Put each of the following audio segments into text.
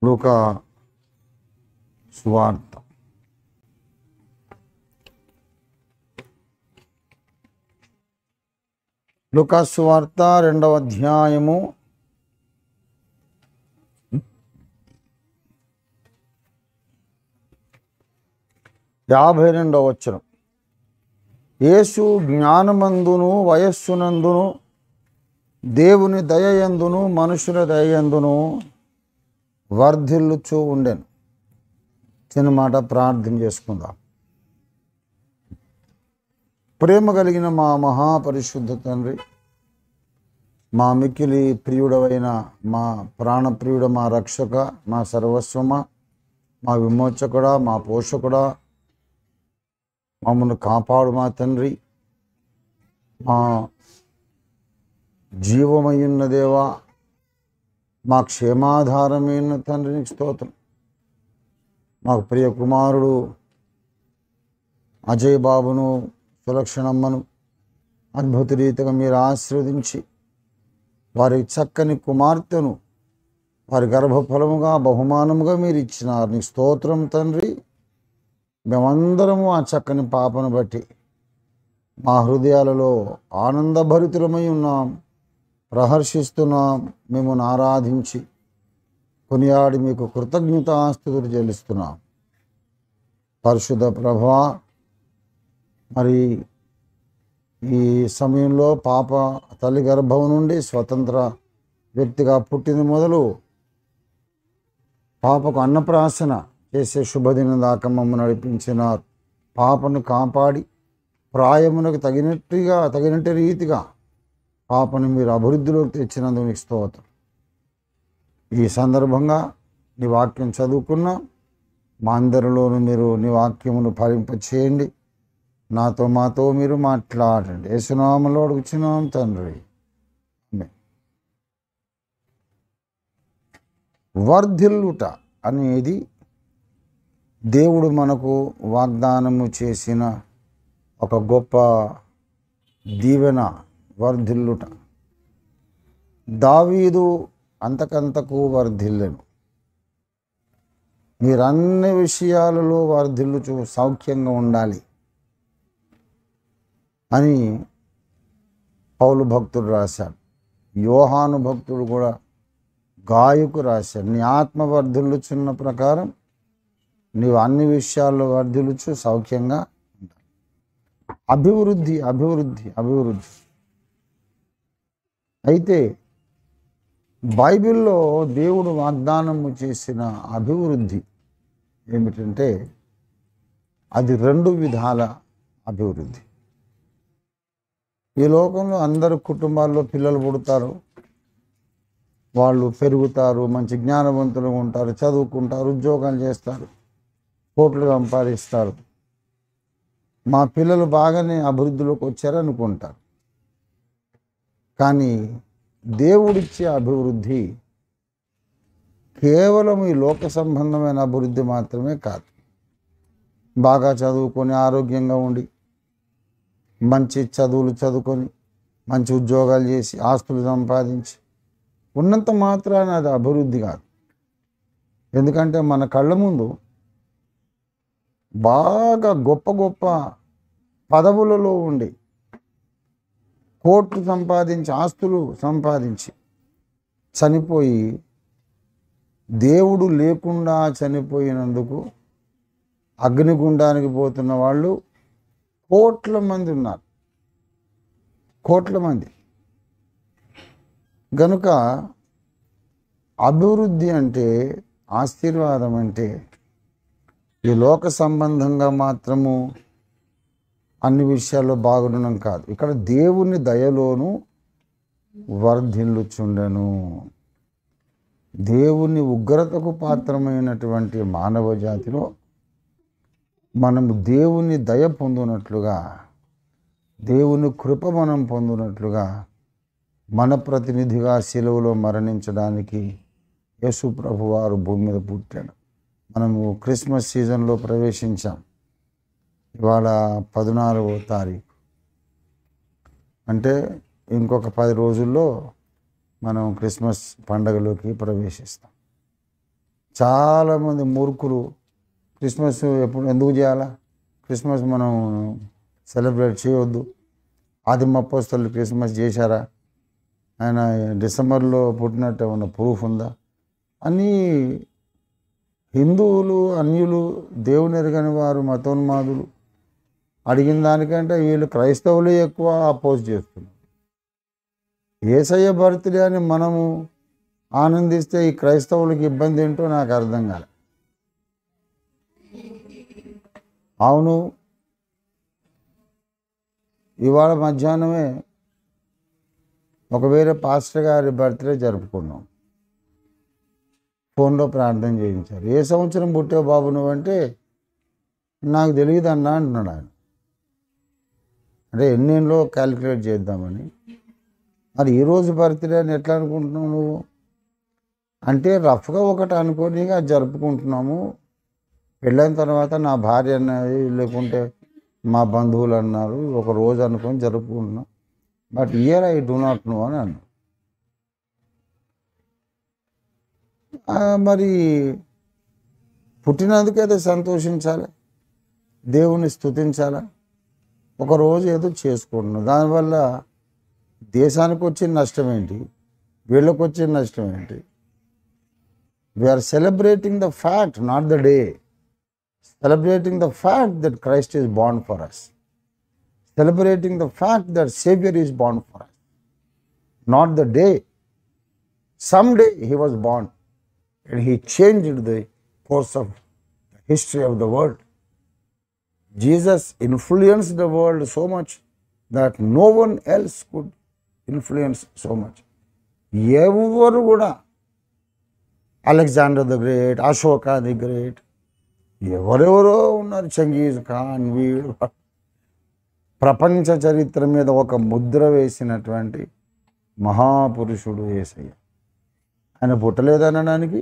లూకా సువార్త లూకా సువార్త 2వ అధ్యాయము 52వ వచనం. యేసు జ్ఞానమందును వయస్సునందును దేవుని దయయందును మనుషుల దయయందును వర్ధిల్లుచూ ఉండెను. చిన్న మాట ప్రార్థన చేసుకుందాం. ప్రేమ కలిగిన మా మహాపరిశుద్ధ తండ్రి, మా మిక్కిలి ప్రియుడవైన మా ప్రాణప్రియుడ, మా రక్షక, మా సర్వస్వమా, మా విమోచకుడా, మా పోషకుడా, మమ్మల్ని కాపాడు మా తండ్రి, మా జీవమయ్యున్న దేవా, మా క్షేమాధారమైన తండ్రికి స్తోత్రం. మాకు ప్రియ కుమారుడు అజయ్ బాబును, సులక్షణమ్మను అద్భుత రీతిగా మీరు ఆశీర్వదించి వారి చక్కని కుమార్తెను వారి గర్భఫలముగా బహుమానముగా మీరు ఇచ్చినారు. నీ స్తోత్రం తండ్రి. మేమందరము ఆ చక్కని పాపను బట్టి మా హృదయాలలో ఆనందభరితులమై ఉన్నాం, ప్రహర్షిస్తున్నాం, మిమ్మల్ని ఆరాధించి కొనియాడి మీకు కృతజ్ఞతాస్తుతులు చెల్లిస్తున్నాం. పరిశుద్ధ ప్రభువా, మరి ఈ సమయంలో పాప తల్లి గర్భం నుండి స్వతంత్ర వ్యక్తిగా పుట్టింది మొదలు పాపకు అన్నప్రాసన చేసే శుభదినం దాకా మమ్మల్ని నడిపించినారు. పాపను కాపాడి ప్రాయమునకు తగినట్టు రీతిగా పాపను మీరు అభివృద్ధిలోకి తెచ్చినందుకు మీకు స్తోత్రం. ఈ సందర్భంగా నీ వాక్యం చదువుకున్నా మా అందరిలోనూ మీరు నీ వాక్యమును ఫలింపచేయండి. మాతో మీరు మాట్లాడండి. యేసునామములో అడుగుచున్నాం తండ్రి. వర్ధిల్లుట అనేది దేవుడు మనకు వాగ్దానము చేసిన ఒక గొప్ప దీవెన. వర్ధిల్లుట. దావీదు అంతకంతకు వర్ధిల్లెను. మీరు అన్ని విషయాలలో వర్ధిల్లుచు సౌఖ్యంగా ఉండాలి అని పౌలు భక్తుడు రాశాడు. యోహాను భక్తుడు కూడా గాయకు రాశాడు. నీ ఆత్మ వర్ధిల్లుచున్న ప్రకారం నీవు అన్ని విషయాల్లో వర్ధిల్లుచు సౌఖ్యంగా ఉండాలి. అభివృద్ధి అభివృద్ధి అభివృద్ధి. అయితే బైబిల్లో దేవుడు వాగ్దానము చేసిన అభివృద్ధి ఏమిటంటే అది 2 విధాల అభివృద్ధి. ఈ లోకంలో అందరు కుటుంబాల్లో పిల్లలు పుడతారు, వాళ్ళు పెరుగుతారు, మంచి జ్ఞానవంతులుగా ఉంటారు, చదువుకుంటారు, ఉద్యోగాలు చేస్తారు, కోట్లు సంపాదిస్తారు. మా పిల్లలు బాగానే అభివృద్ధిలోకి వచ్చారనుకుంటారు. కానీ దేవుడిచ్చే అభివృద్ధి కేవలం ఈ లోక సంబంధమైన అభివృద్ధి మాత్రమే కాదు. బాగా చదువుకొని ఆరోగ్యంగా ఉండి మంచి చదువులు చదువుకొని మంచి ఉద్యోగాలు చేసి ఆస్తులు సంపాదించి ఉన్నంత మాత్రాన అది అభివృద్ధి కాదు. ఎందుకంటే మన కళ్ళ ముందు బాగా గొప్ప గొప్ప పదవులలో ఉండి కోట్లు సంపాదించి ఆస్తులు సంపాదించి చనిపోయి దేవుడు లేకుండా చనిపోయినందుకు అగ్నిగుండానికి పోతున్న వాళ్ళు కోట్ల మంది ఉన్నారు. కోట్ల మంది. గనుక అభివృద్ధి అంటే, ఆశీర్వాదం అంటే ఈ లోక సంబంధంగా మాత్రము అన్ని విషయాల్లో బాగుండడం కాదు. ఇక్కడ దేవుని దయలోను వర్ధిల్లుచుండెను. దేవుని ఉగ్రతకు పాత్రమైనటువంటి మానవ జాతిలో మనము దేవుని దయ పొందినట్లుగా, దేవుని కృప మనం పొందినట్లుగా మన ప్రతినిధిగా శిలువలో మరణించడానికి యేసు ప్రభు వారు భూమి మీద పుట్టాడు. మనము క్రిస్మస్ సీజన్లో ప్రవేశించాం. ఇవాళ 14వ తారీఖు. అంటే ఇంకొక 10 రోజుల్లో మనం క్రిస్మస్ పండగలోకి ప్రవేశిస్తాం. చాలామంది మూర్ఖులు క్రిస్మస్ ఎందుకు చేయాలా, క్రిస్మస్ మనం సెలబ్రేట్ చేయవద్దు, ఆదిమ అపోస్తలులు క్రిస్మస్ చేశారా, ఆయన డిసెంబర్లో పుట్టినట్టు ఏమన్నా ప్రూఫ్ ఉందా అని హిందువులు అన్యులు దేవుని ఎరగని వారు మతోన్మాదులు అడిగిన దానికంటే వీళ్ళు క్రైస్తవులే ఎక్కువ అపోజ్ చేస్తున్నారు. యేసయ్య బర్త్డే అని మనము ఆనందిస్తే ఈ క్రైస్తవులకి ఇబ్బంది ఏంటో నాకు అర్థం కాలే. అవును, ఇవాళ మధ్యాహ్నమే ఒక వేరే పాస్టర్ గారి బర్త్డే జరుపుకున్నాం. ఫోన్లో ప్రార్థన చేయించారు. ఏ సంవత్సరం పుట్టావు బాబు నువ్వంటే నాకు తెలియదు అన్నా అంటున్నాడు ఆయన. అంటే ఎన్నేళ్ళలో క్యాలిక్యులేట్ చేద్దామని. మరి ఈరోజు బర్త్డే అని ఎట్లా అనుకుంటున్నావు నువ్వు అంటే రఫ్గా ఒకటి అనుకొని అది జరుపుకుంటున్నాము. పెళ్ళైన తర్వాత నా భార్య అన్నది, లేకుంటే మా బంధువులు అన్నారు, ఒక రోజు అనుకొని జరుపుకుంటున్నాం. But year I do not know అని అన్నాడు. మరి పుట్టినందుకైతే సంతోషించాలి, దేవుని స్తుతించాలి. ఒకరోజు ఏదో చేసుకుంటున్నాం, దానివల్ల దేశానికి వచ్చిన నష్టం ఏంటి, వీళ్ళకి వచ్చిన నష్టం ఏంటి? We are celebrating the fact, not the day. Celebrating the fact that Christ is born for us. Celebrating the fact that Savior is born for us. Not the day. Someday he was born and he changed the course of the history of the world. Jesus influenced the world so much that no one else could influence so much. Evaru kuda Alexander the Great, Ashoka the Great, ఎవరెవరో ఉన్నారు, చంగీజ్ ఖాన్, వీడు ప్రపంచ చరిత్ర మీద ఒక ముద్ర వేసినటువంటి మహాపురుషుడు యేసయ్య. ఆయన పుట్టలేదనడానికి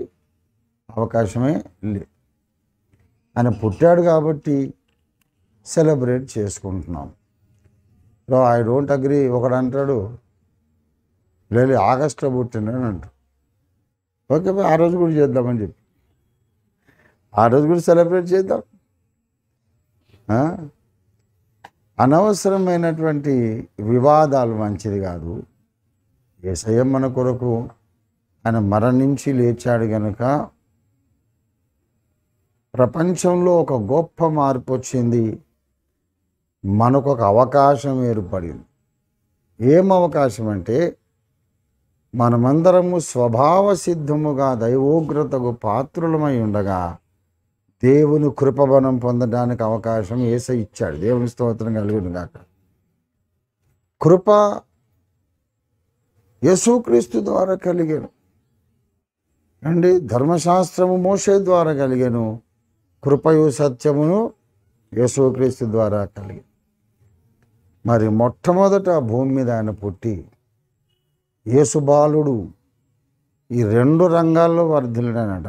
అవకాశమే లేదు. ఆయన పుట్టాడు కాబట్టి సెలబ్రేట్ చేసుకుంటున్నాం. So I don't agree. ఒకడు అంటాడు లేదు ఆగస్టులో పుట్టిండని అంటాడు. ఓకే, ఆ రోజు కూడా చేద్దామని చెప్పి ఆ రోజు కూడా సెలబ్రేట్ చేద్దాం. అనవసరమైనటువంటి వివాదాలు మంచిది కాదు. యేసయ్య మన కొరకు ఆయన మరణించి లేచాడు కనుక ప్రపంచంలో ఒక గొప్ప మార్పు వచ్చింది. మనకు ఒక అవకాశం ఏర్పడింది. ఏం అవకాశం అంటే మనమందరము స్వభావ సిద్ధముగా దైవోగ్రతకు పాత్రులమై ఉండగా దేవుని కృపబలం పొందడానికి అవకాశం యేసయ్య ఇచ్చాడు. దేవుని స్తోత్రం కలుగును గాక. కృప యేసుక్రీస్తు ద్వారా కలిగాను అండి. ధర్మశాస్త్రము మోషే ద్వారా కలిగాను, కృపయు సత్యమును యేసుక్రీస్తు ద్వారా కలిగాను. మరి మొట్టమొదట భూమి మీద ఆయన పుట్టి యేసుబాలుడు ఈ రెండు రంగాల్లో వర్ధిల్లినాడట.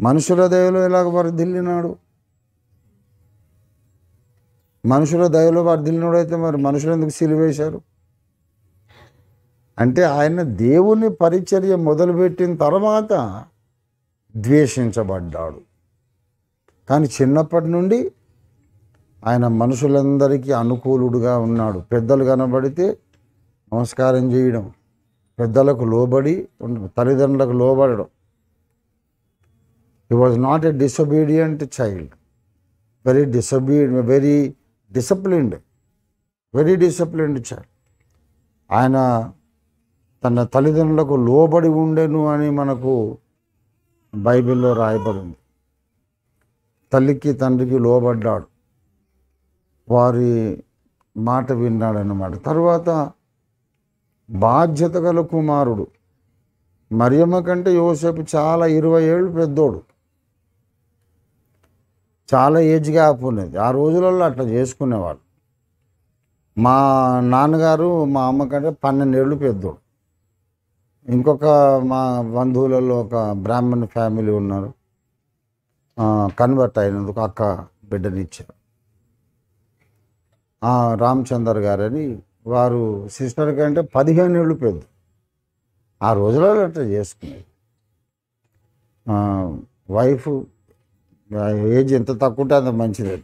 మనుషుల దయలో ఎలాగ వర్ధిల్లినాడు? మనుషుల దయలో వర్ధిల్లినాడు అయితే మరి మనుషులు ఎందుకు సిలువేశారు అంటే ఆయన దేవుని పరిచర్య మొదలుపెట్టిన తర్వాత ద్వేషించబడ్డాడు. కానీ చిన్నప్పటి నుండి ఆయన మనుషులందరికీ అనుకూలుడుగా ఉన్నాడు. పెద్దలు కనబడితే నమస్కారం చేయడం, పెద్దలకు లోబడి తల్లిదండ్రులకు లోబడడం. He was not a disobedient child, very disciplined child. ఆయన తన తల్లిదండ్రులకు లోబడి ఉండెను అని మనకు బైబిల్లో రాయబడింది. తల్లికి తండ్రికి లోబడ్డాడు, వారి మాట విన్నాడన్నమాట. తర్వాత బాధ్యత గల కుమారుడు. మరియమ్మ కంటే యోసేపు చాలా 20 ఏళ్ళు పెద్దోడు, చాలా ఏజ్ గ్యాప్ ఉన్నది. ఆ రోజులలో అట్లా చేసుకునేవాళ్ళు. మా నాన్నగారు మా అమ్మ కంటే 12 ఏళ్ళు పెద్దోడు. ఇంకొక మా బంధువులలో ఒక బ్రాహ్మణ్ ఫ్యామిలీ ఉన్నారు, కన్వర్ట్ అయినందుకు అక్క బిడ్డనిచ్చారు. రామచందర్ గారని వారు సిస్టర్ కంటే 15 ఏళ్ళు పెద్ద. ఆ రోజులలో అట్లా చేసుకునేది. వైఫ్ ఏజ్ ఎంత తక్కువ ఉంటే అంత మంచిది.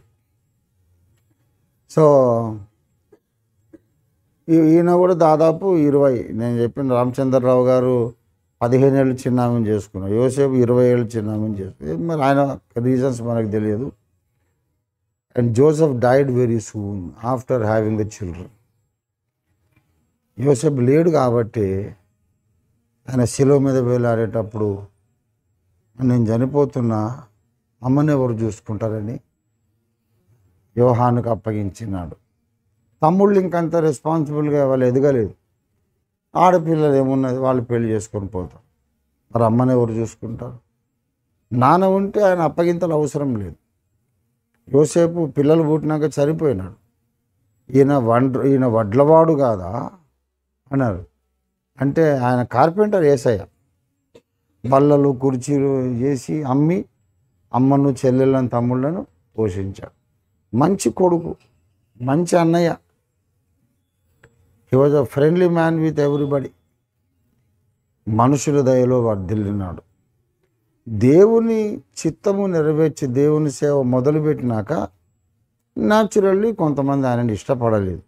సో ఈయన కూడా దాదాపు 20, నేను చెప్పిన రామచంద్రరావు గారు 15 ఏళ్ళు చిన్నామని చేసుకున్నారు, యోసేపు 20 ఏళ్ళు చిన్నామని చేసుకున్నారు. మరి ఆయన రీజన్స్ మనకు తెలియదు. And Joseph died very soon after having the children. యోసేపు లేడు కాబట్టి ఆయన శిలువ మీద వేలాడేటప్పుడు నేను చనిపోతున్నా, అమ్మని ఎవరు చూసుకుంటారని యోహానుకు అప్పగించినాడు. తమ్ముళ్ళు ఇంకంత రెస్పాన్సిబుల్గా వాళ్ళు ఎదగలేదు. ఆడపిల్లలు ఏమున్నది, వాళ్ళు పెళ్లి చేసుకొని పోతారు. మరి అమ్మని ఎవరు చూసుకుంటారు? నాన్న ఉంటే ఆయన అప్పగింతలు అవసరం లేదు. యోసేపు పిల్లలు పుట్టినాక చనిపోయినాడు. ఈయన వడ్లవాడు కాదా అన్నారు. అంటే ఆయన కార్పెంటర్ యేసయ్య. బల్లలు కుర్చీలు చేసి అమ్మి అమ్మను చెల్లెళ్ళని తమ్ముళ్ళను పోషించాడు. మంచి కొడుకు, మంచి అన్నయ్య. He was a friendly man with everybody. మనుషుల దయలో వర్ధిల్లినాడు. దేవుని చిత్తము నెరవేర్చి దేవుని సేవ మొదలుపెట్టినాక న్యాచురల్లీ కొంతమంది ఆయనని ఇష్టపడలేదు.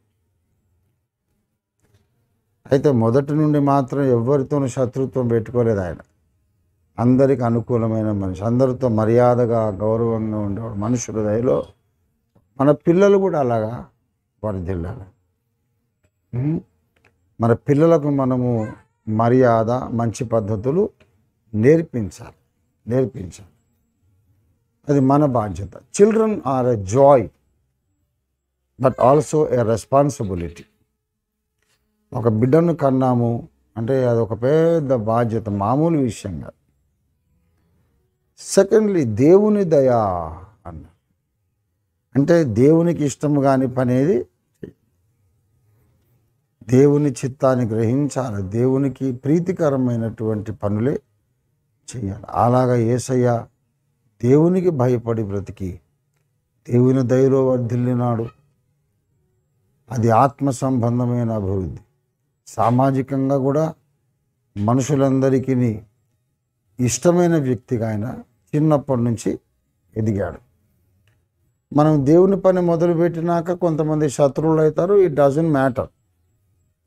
అయితే మొదటి నుండి మాత్రం ఎవరితోనూ శత్రుత్వం పెట్టుకోలేదు ఆయన. అందరికి అనుకూలమైన మనిషి, అందరితో మర్యాదగా గౌరవంగా ఉండేవాడు. మనుషుల దయలో మన పిల్లలు కూడా అలాగా వర్ధిల్లాలి. మన పిల్లలకు మనము మర్యాద, మంచి పద్ధతులు నేర్పించాలి. అది మన బాధ్యత. Children are a joy but also a responsibility. ఒక బిడ్డను కన్నాము అంటే అదొక పెద్ద బాధ్యత, మామూలు విషయం కాదు. సెకండ్లీ, దేవుని దయ అన్న అంటే దేవునికి ఇష్టము కాని పనేది, దేవుని చిత్తాన్ని గ్రహించాలి, దేవునికి ప్రీతికరమైనటువంటి పనులే చేయాలి. అలాగా యేసయ్య దేవునికి భయపడి బ్రతికి దేవుని దయలో వర్ధిల్లినాడు. అది ఆత్మ సంబంధమైన అభివృద్ధి. సామాజికంగా కూడా మనుషులందరికీ ఇష్టమైన వ్యక్తిగా ఆయన చిన్నప్పటి నుంచి ఎదిగాడు. మనం దేవుని పని మొదలుపెట్టినాక కొంతమంది శత్రువులు అవుతారు. It doesn't matter.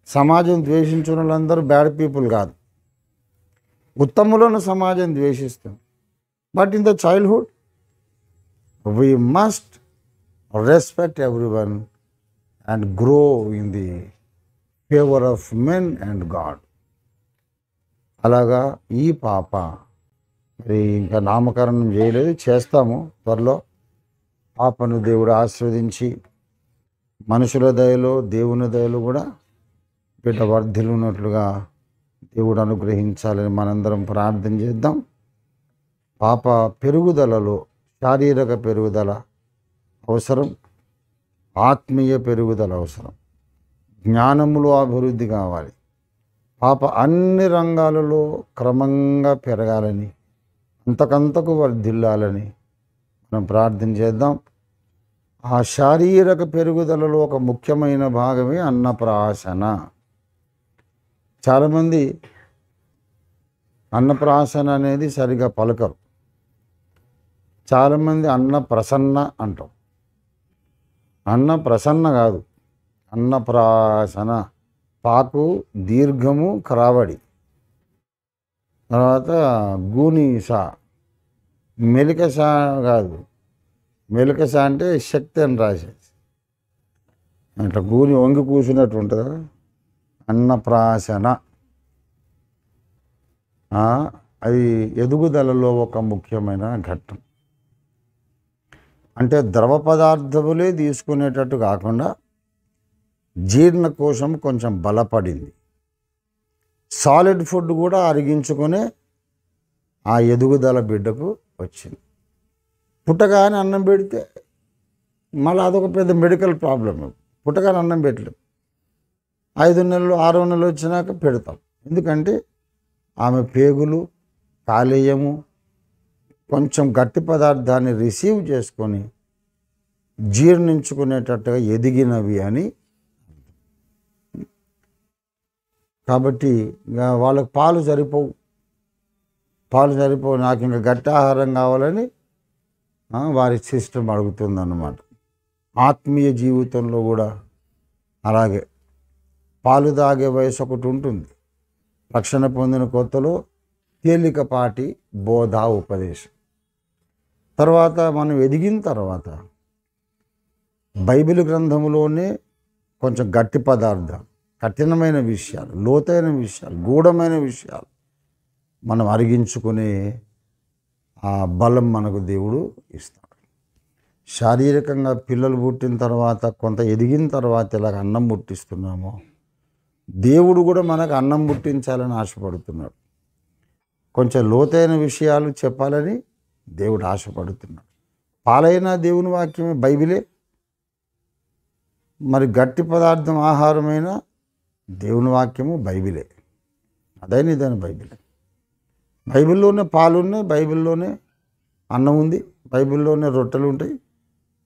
సమాజం ద్వేషించిన వాళ్ళందరూ బ్యాడ్ పీపుల్ కాదు. ఉత్తములను సమాజం ద్వేషిస్తుంది. But in the childhood we must respect everyone and grow in the favour of men and God. అలాగా ఈ పాప మరి ఇంకా నామకరణం చేయలేదు, చేస్తాము త్వరలో. పాపను దేవుడు ఆశీర్వదించి మనుషుల దయలో దేవుని దయలో కూడా బిడ్డ వర్ధిల్లున్నట్లుగా దేవుడు అనుగ్రహించాలని మనందరం ప్రార్థన చేద్దాం. పాప పెరుగుదలలో శారీరక పెరుగుదల అవసరం, ఆత్మీయ పెరుగుదల అవసరం, జ్ఞానములో అభివృద్ధి కావాలి. పాప అన్ని రంగాలలో క్రమంగా పెరగాలని, అంతకంతకు వర్ధిల్లాలని మనం ప్రార్థన చేద్దాం. ఆ శారీరక పెరుగుదలలో ఒక ముఖ్యమైన భాగమే అన్నప్రాసన. చాలామంది అన్నప్రాసన అనేది సరిగా పలకరు. చాలామంది అన్నప్రసన్న అంటాం. అన్నప్రసన్న కాదు, అన్నప్రాసన. పాకు దీర్ఘము క్రావడి, తర్వాత గూనీస. మెలికస కాదు, మెలికస అంటే శక్తి అని రాసేది. అట్లా గూని వంగి కూర్చున్నట్టు ఉంటుందా. అన్నప్రాసన అది ఎదుగుదలలో ఒక ముఖ్యమైన ఘట్టం. అంటే ద్రవ పదార్థములే తీసుకునేటట్టు కాకుండా జీర్ణకోశం కొంచెం బలపడింది. సాలిడ్ ఫుడ్ కూడా అరిగించుకునే ఆ ఎదుగుదల బిడ్డకు వచ్చింది. పుట్టగానే అన్నం పెడితే మళ్ళీ అదొక పెద్ద మెడికల్ ప్రాబ్లం. పుట్టగానే అన్నం పెట్టలేం. 5 నెలలు 6 నెలలు వచ్చినాక పెడతాం. ఎందుకంటే ఆమె పేగులు, కాలేయము కొంచెం గట్టి పదార్థాన్ని రిసీవ్ చేసుకొని జీర్ణించుకునేటట్టుగా ఎదిగినవి అని. కాబట్టి వాళ్ళకి పాలు సరిపోవు. పాలు సరిపో, నాకు ఇంకా గట్టి ఆహారం కావాలని వారి సిస్టమ్ అడుగుతుందన్నమాట. ఆత్మీయ జీవితంలో కూడా అలాగే పాలు తాగే వయసు ఒకటి ఉంటుంది. రక్షణ పొందిన కొత్తలో తేలికపాటి బోధ ఉపదేశం, తర్వాత మనం ఎదిగిన తర్వాత బైబిల్ గ్రంథంలోనే కొంచెం గట్టి పదార్థాలు, కఠినమైన విషయాలు, లోతైన విషయాలు, గూఢమైన విషయాలు మనం అరిగించుకునే ఆ బలం మనకు దేవుడు ఇస్తాడు. శారీరకంగా పిల్లలు పుట్టిన తర్వాత, కొంత ఎదిగిన తర్వాత ఇలాగ అన్నం ముట్టిస్తున్నామో, దేవుడు కూడా మనకు అన్నం ముట్టించాలని ఆశపడుతున్నాడు. కొంచెం లోతైన విషయాలు చెప్పాలని దేవుడు ఆశపడుతున్నాడు. పాలైన దేవుని వాక్యమే బైబిలే, మరి గట్టి పదార్థం ఆహారమైన దేవుని వాక్యము బైబిలే. అదైనా ఇదైనా బైబిలే. బైబిల్లోనే పాలు ఉన్నాయి, బైబిల్లోనే అన్నం ఉంది, బైబిల్లోనే రొట్టెలు ఉంటాయి,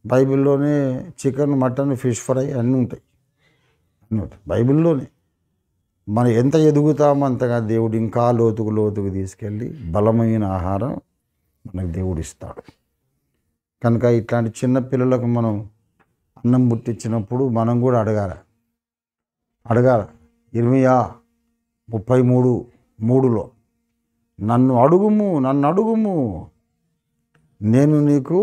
బైబిల్లోనే చికెన్, మటన్, ఫిష్ ఫ్రై అన్నీ ఉంటాయి. బైబిల్లోనే మనం ఎంత ఎదుగుతామో అంతగా దేవుడు ఇంకా లోతుకు తీసుకెళ్ళి బలమైన ఆహారం మనకు దేవుడు ఇస్తాడు. కనుక ఇట్లాంటి చిన్న పిల్లలకు మనం అన్నం పుట్టించినప్పుడు మనం కూడా అడగాల. ఇర్మియా 33:3 నన్ను అడుగుము, నేను నీకు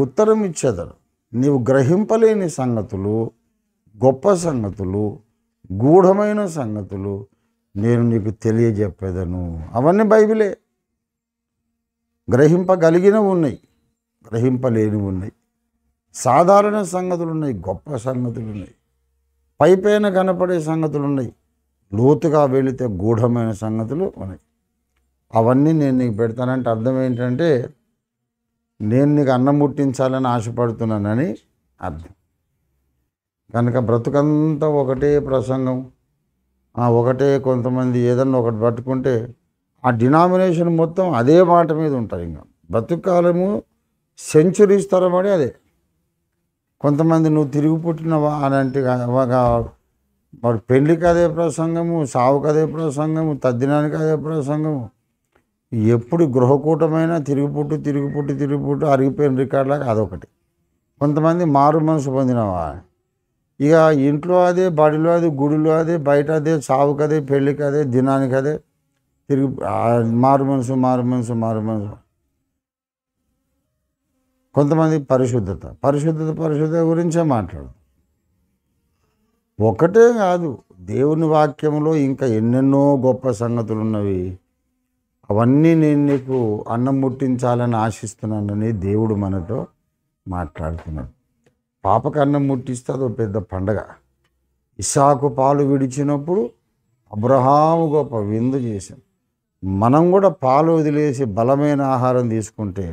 ఉత్తరం ఇచ్చేదను. నీవు గ్రహింపలేని సంగతులు, గొప్ప సంగతులు, గూఢమైన సంగతులు నేను నీకు తెలియజెప్పేదను. అవన్నీ బైబిలే. గ్రహింపగలిగినవి ఉన్నాయి, గ్రహింపలేనివి ఉన్నాయి, సాధారణ సంగతులు ఉన్నాయి, గొప్ప సంగతులు ఉన్నాయి, పైపైన కనపడే సంగతులు ఉన్నాయి, లోతుగా వెళితే గూఢమైన సంగతులు ఉన్నాయి. అవన్నీ నేను నీకు పెడతానంటే అర్థం ఏంటంటే నేను నీకు అన్నం ముట్టించాలని ఆశపడుతున్నానని అర్థం. కనుక బ్రతుకంతా ఒకటే ప్రసంగం, ఒకటే కొంతమంది ఏదన్నా ఒకటి పట్టుకుంటే ఆ డినామినేషన్ మొత్తం అదే మాట మీద ఉంటారు. ఇంకా బ్రతుకాలము సెంచురీస్ తరబడి అదే. కొంతమంది నువ్వు తిరిగి పుట్టినవా అని అంటే వాడు పెళ్ళికి అదే ప్రసంగము, సావుకు అదే ప్రసంగము, తద్దినానికి అదే ప్రసంగము. ఎప్పుడు గృహకూటమైనా తిరిగి పుట్టు అరిగిపోయిన రికార్డులాగా అదొకటి. కొంతమంది మారు మనసు పొందినవా, ఇక ఇంట్లో అదే, బడిలో అదే, గుడిలో అదే, బయట అదే, సావుకు అదే, పెళ్ళికి అదే, దినానికి అదే, తిరిగి మారు మనసు. కొంతమంది పరిశుద్ధత గురించే మాట్లాడు. ఒకటే కాదు, దేవుని వాక్యంలో ఇంకా ఎన్నెన్నో గొప్ప సంగతులు ఉన్నవి. అవన్నీ నేను నీకు అన్నం ముట్టించాలని ఆశిస్తున్నానని దేవుడు మనతో మాట్లాడుతున్నాడు. పాపకు అన్నం ముట్టిస్తే అదో పెద్ద పండగ. ఇస్సాకు పాలు విడిచినప్పుడు అబ్రహాము గొప్ప విందు చేశాం. మనం కూడా పాలు వదిలేసి బలమైన ఆహారం తీసుకుంటే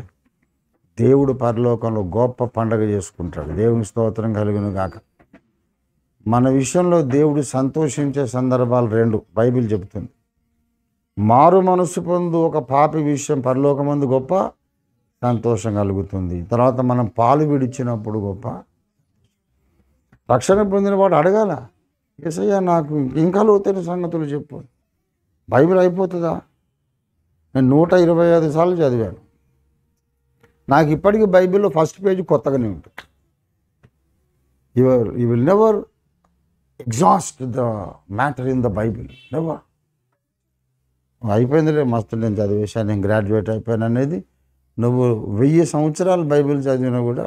దేవుడు పరలోకంలో గొప్ప పండగ చేసుకుంటాడు. దేవుని స్తోత్రం కలుగును గాక. మన విషయంలో దేవుడు సంతోషించే సందర్భాలు 2 బైబిల్ చెబుతుంది. మారు మనసు పొందు ఒక పాపి విషయం పరలోకమందు గొప్ప సంతోషం కలుగుతుంది. తర్వాత మనం పాలు విడిచినప్పుడు గొప్ప. రక్షణ పొందిన వాడు అడగాల, యేసయ్య నాకు ఇంకా లోతైన సంగతులు చెప్పు. బైబిల్ అయిపోతుందా? నేను 125 సార్లు చదివాను. నాకు ఇప్పటికీ బైబిల్లో ఫస్ట్ పేజీ కొత్తగానే ఉంటుంది. You will never exhaust the matter in the Bible, never. అయిపోయిందిలే, మస్తు నేను చదివేశాను, నేను గ్రాడ్యుయేట్ అయిపోయాను అనేది నువ్వు 1000 సంవత్సరాలు బైబిల్ చదివినా కూడా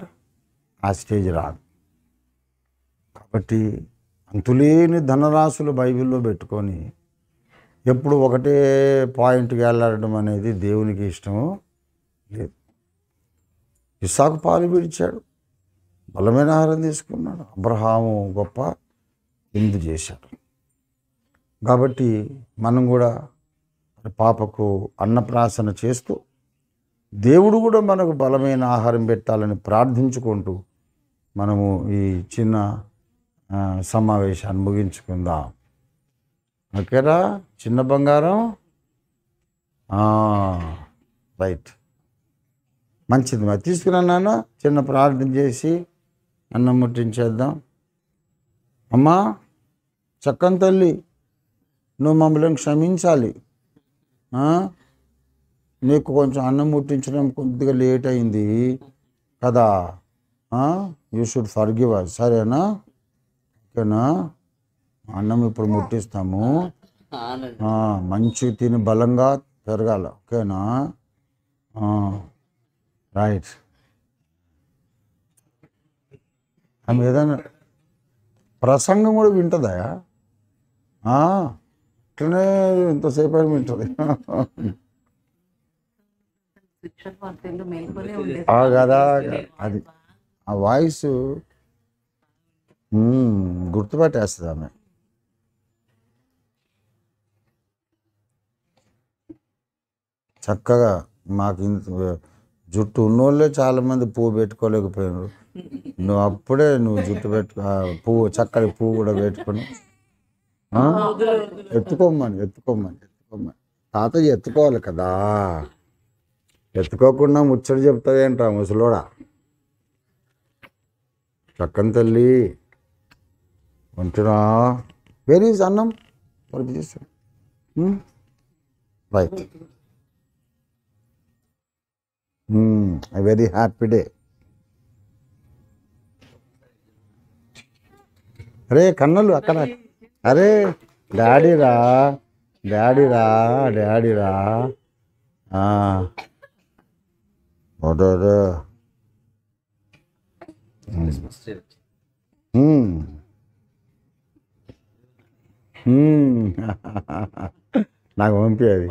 ఆ స్టేజ్ రాదు. కాబట్టి అంతులేని ధనరాశులు బైబిల్లో పెట్టుకొని ఎప్పుడు ఒకటే పాయింట్కి వెళ్ళడం అనేది దేవునికి ఇష్టము లేదు. ఇస్సాకు పాలు విడిచాడు, బలమైన ఆహారం తీసుకున్నాడు, అబ్రహాము గొప్ప విందు చేశాడు. కాబట్టి మనం కూడా పాపకు అన్నప్రాసన చేస్తూ దేవుడు కూడా మనకు బలమైన ఆహారం పెట్టాలని ప్రార్థించుకుంటూ మనము ఈ చిన్న సమావేశాన్ని ముగించుకుందాం. ఓకేరా చిన్న బంగారం? రైట్, మంచిది. మరి తీసుకున్నాను, చిన్న ప్రార్థన చేసి అన్నం ముట్టించేద్దాం. అమ్మా చక్కని తల్లి, నువ్వు మమ్మల్ని క్షమించాలి. నీకు కొంచెం అన్నం ముట్టించడం కొద్దిగా లేట్ అయింది కదా, యూ షుడ్ ఫర్గివ్ అస్, సరేనా? ఓకేనా? అన్నం ఇప్పుడు ముట్టిస్తాము, మంచి తిని బలంగా పెరగాల, ఓకేనా? రైట్. ఆమె ఏదైనా ప్రసంగం కూడా వింటుందా? ఇట్లనే ఎంతసేపు అని వింటుంది కదా. అది ఆ వాయిస్ గుర్తుపట్టేస్తుంది ఆమె. చక్కగా మాకు జుట్టు ఉన్నోళ్ళే చాలామంది పువ్వు పెట్టుకోలేకపోయినారు. నువ్వు అప్పుడే జుట్టు పువ్వు, చక్కటి పువ్వు కూడా పెట్టుకొని ఎత్తుకోమని తాతయ్య ఎత్తుకోవాలి కదా. ఎత్తుకోకుండా ముచ్చట చెప్తావేంట్రా ముసలోడా? చక్కని తల్లి ఉంటున్నా. వెరీ అన్నం రైట్. Very happy day. అరే కన్నులు అక్కడ, అరే డాడీరా డాడీరా డాడీరా. నాకు పంపించేది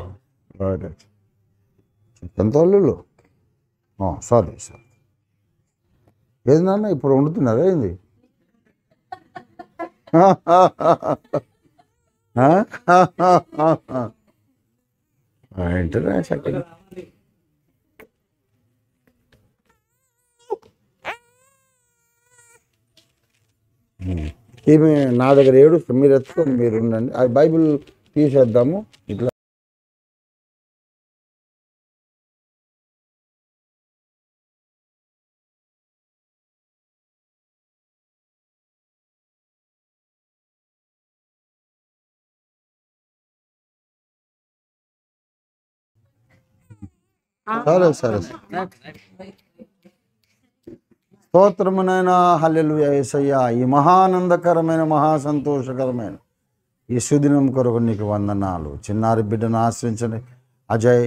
ఎంత వాళ్ళు. సారీ సార్, ఏది నాన్న ఇప్పుడు వండుతున్నారా ఏంది? ఏంటరా చక్కగా. ఈమె నా దగ్గర ఏడుస్తుంది, మీరు ఎత్తుకొని మీరు ఉండండి. అది బైబిల్ తీసేద్దాము ఇట్లా. సరే సరే స్తోత్రమునైనా హల్లెలూయా యేసయ్యా. ఈ మహానందకరమైన మహాసంతోషకరమైన ఈ సుదినం కొరకు నీకు వందనాలు. చిన్నారి బిడ్డను ఆశ్రయించండి. అజయ్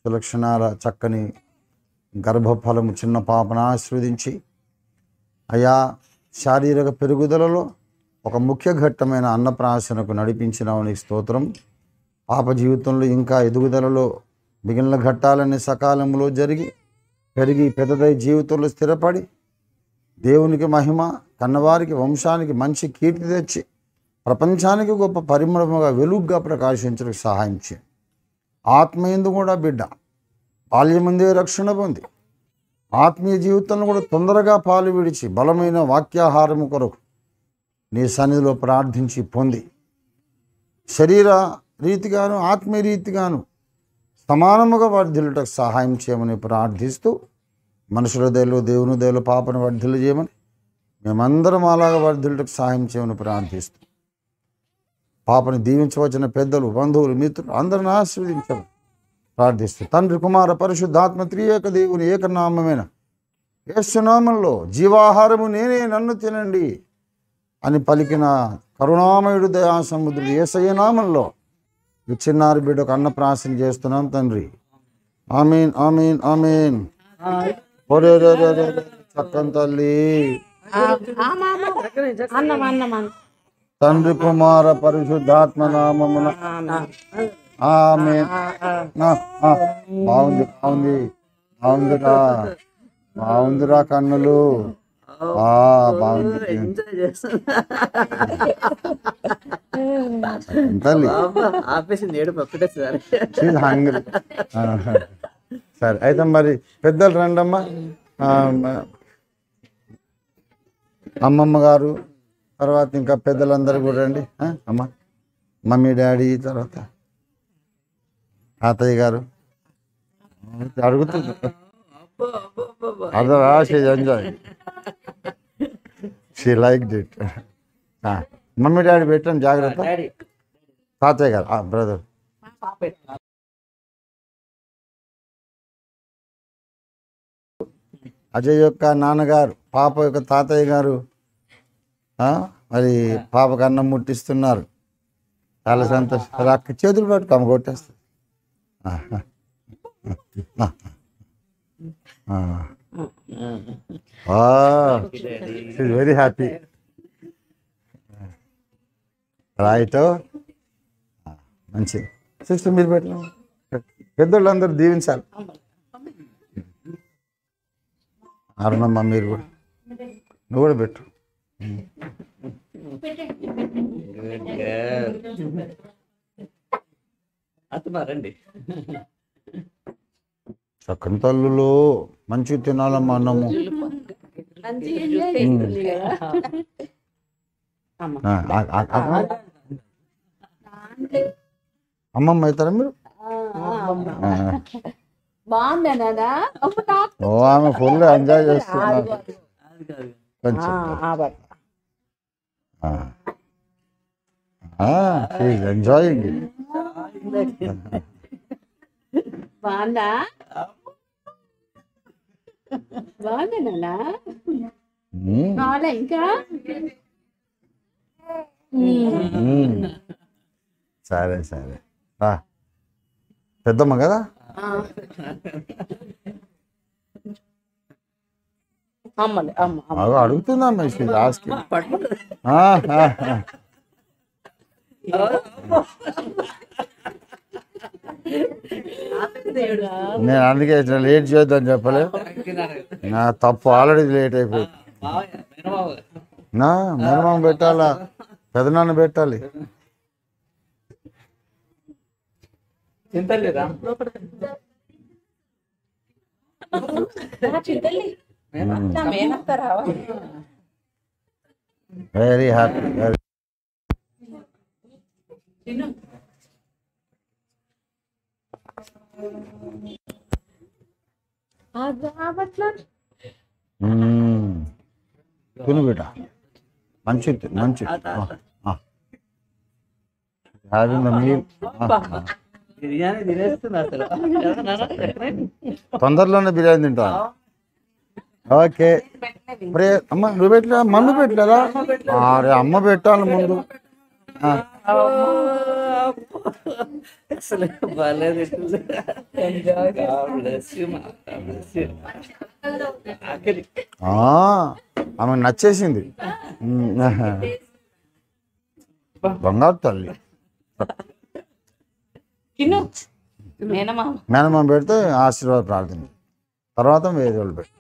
సులక్షణాల చక్కని గర్భఫలము చిన్న పాపను ఆశీర్వదించి అయా శారీరక పెరుగుదలలో ఒక ముఖ్య ఘట్టమైన అన్నప్రాసనకు నడిపించినావు నీకు స్తోత్రం. పాప జీవితంలో ఇంకా ఎదుగుదలలో మిగిలిన ఘట్టాలన్నీ సకాలంలో జరిగి పెరిగి పెద్దదై జీవితంలో స్థిరపడి దేవునికి మహిమ, కన్నవారికి వంశానికి మంచి కీర్తి తెచ్చి ప్రపంచానికి గొప్ప పరిమళముగా వెలుగుగా ప్రకాశించడానికి సహాయం చేయండి. ఆత్మయందు కూడా బిడ్డ బాల్యమందే రక్షణ పొంది ఆత్మీయ జీవితంలో కూడా తొందరగా పాలు విడిచి బలమైన వాక్యాహారము కొరకు నీ సన్నిధిలో ప్రార్థించి పొంది శరీర రీతిగాను ఆత్మీయ రీతిగాను సమానముగా వర్ధిల్లుటకు సహాయం చేయమని ప్రార్థిస్తూ మనుషుల దయలో దేవుని దయలో పాపను వర్ధిల్లు చేయమని మేమందరం అలాగా వర్ధిల్లుటకు సహాయం చేయమని ప్రార్థిస్తూ పాపని దీవించవచ్చిన పెద్దలు, బంధువులు, మిత్రులు అందరిని ఆశీర్వదించమని ప్రార్థిస్తూ తండ్రి, కుమార, పరిశుద్ధాత్మ త్రియేక దేవుని ఏకనామమైన యేసునామంలో జీవాహారము నేనే, నన్ను తినండి అని పలికిన కరుణామయుడు దయాసముద్రుడు యేసయ్య నామంలో ఈ చిన్నారి బిడ్డకు అన్నప్రాసన చేస్తున్నాం తండ్రి. ఆమేన్ ఆమేన్ ఆమేన్. చక్కని తల్లి తండ్రి, కుమార, పరిశుద్ధాత్మ నామమున ఆమేన్. బాగుంది బాగుంది బాగుందిరా బాగుందిరా కన్నులు బాగుంది తల్లి. హంగ్రీ. సరే అయితే మరి పెద్దలు రండమ్మా. అమ్మమ్మ గారు తర్వాత ఇంకా పెద్దలందరూ కూడా రండి. అమ్మ, మమ్మీ, డాడీ, తర్వాత తాతయ్య గారు అడుగుతుంది. అర్థం she enjoy, she like it. Mummy daddy పెట్టండి జాగ్రత్త. తాతయ్య గారు బ్రదర్ అజయ్ యొక్క నాన్నగారు పాప యొక్క తాతయ్య గారు మరి పాపకు అన్నం ముట్టిస్తున్నారు. చాలా సంతోషం. అక్క చేతులు పట్టుకోమ్మ కొట్టేస్తుంది. Very happy. రైట్, మంచిది. సిస్టర్ మీరు పెట్టిన పెద్దోళ్ళందరూ దీవించాలి. అరుణమ్మ మీరు కూడా, నువ్వు కూడా పెట్టు. చక్కని తల్లులో మంచిగా తినాలమ్మా అన్నము. అమ్మమ్మ అవుతారా మీరు? ఓ ఆమె ఫుల్ ఎంజాయ్ చేస్తున్నారు. ఎంజాయింగ్. ఇంకా సరే సరే, పెద్దమ్మ కదా. అడుగుతుందమ్మా లాస్ట్కి. నేను అందుకే లేట్ చేద్దాం చెప్పలే, నా తప్పు. ఆల్రెడీ లేట్ అయిపోయింది. నా మేనమామ పెట్టాలా, పెదనాన్న పెట్టాలి. Very happy. తిను బిడ్డ, మంచి మంచి. తొందరలోనే బిర్యానీ తింటాను. ఓకే. అమ్మ నువ్వు పెట్టలే, మమ్మీ పెట్టలేదా? అరే అమ్మ పెట్టాలి ముందు. ఆమె నచ్చేసింది. బంగారు తల్లి. మేనమామ పెడితే ఆశీర్వాద ప్రార్థన, తర్వాత వేరే వాళ్ళు పెట్టి.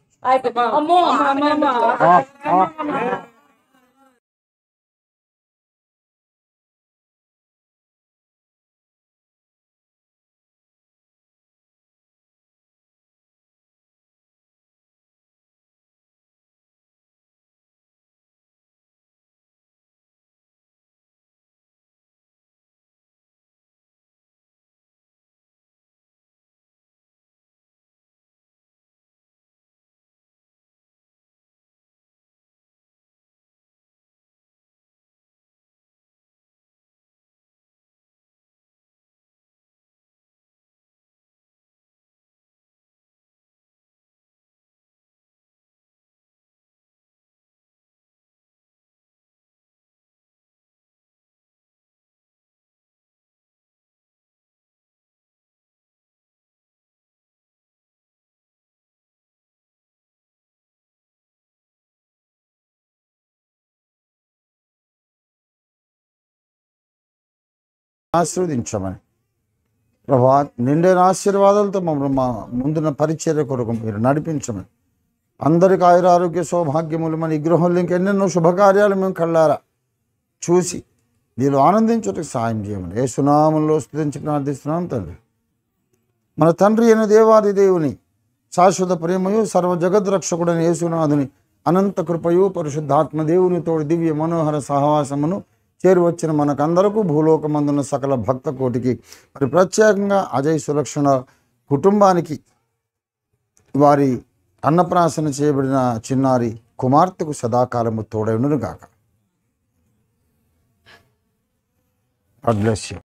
ఆశీర్వదించమని ప్రభా, నిండైన ఆశీర్వాదాలతో మమ్మల్ని మా ముందున్న పరిచర్య కొరకు మీరు నడిపించమని, అందరికి ఆయుర ఆరోగ్య సౌభాగ్యములు మన ఈ గృహంలో ఇంకెన్నెన్నో శుభకార్యాలు మేము కళ్ళారా చూసి మీరు ఆనందించుటకు సాయం చేయమని యేసునామములో స్తుతించి ప్రార్థిస్తున్నాం తండ్రి. మన తండ్రి అయిన దేవాది దేవుని శాశ్వత ప్రేమయు సర్వ జగద్రక్షకుడైన యేసునాథుని అనంత కృపయు పరిశుద్ధాత్మ దేవుని తోడు దివ్య మనోహర సహవాసమును చేరువచ్చిన మనకందరకు భూలోకమందున్న సకల భక్త కోటికి, మరి ప్రత్యేకంగా అజయ్ సులక్షణ కుటుంబానికి, వారి అన్నప్రాసన చేయబడిన చిన్నారి కుమార్తెకు సదాకాలము తోడైనను గాక. God bless you.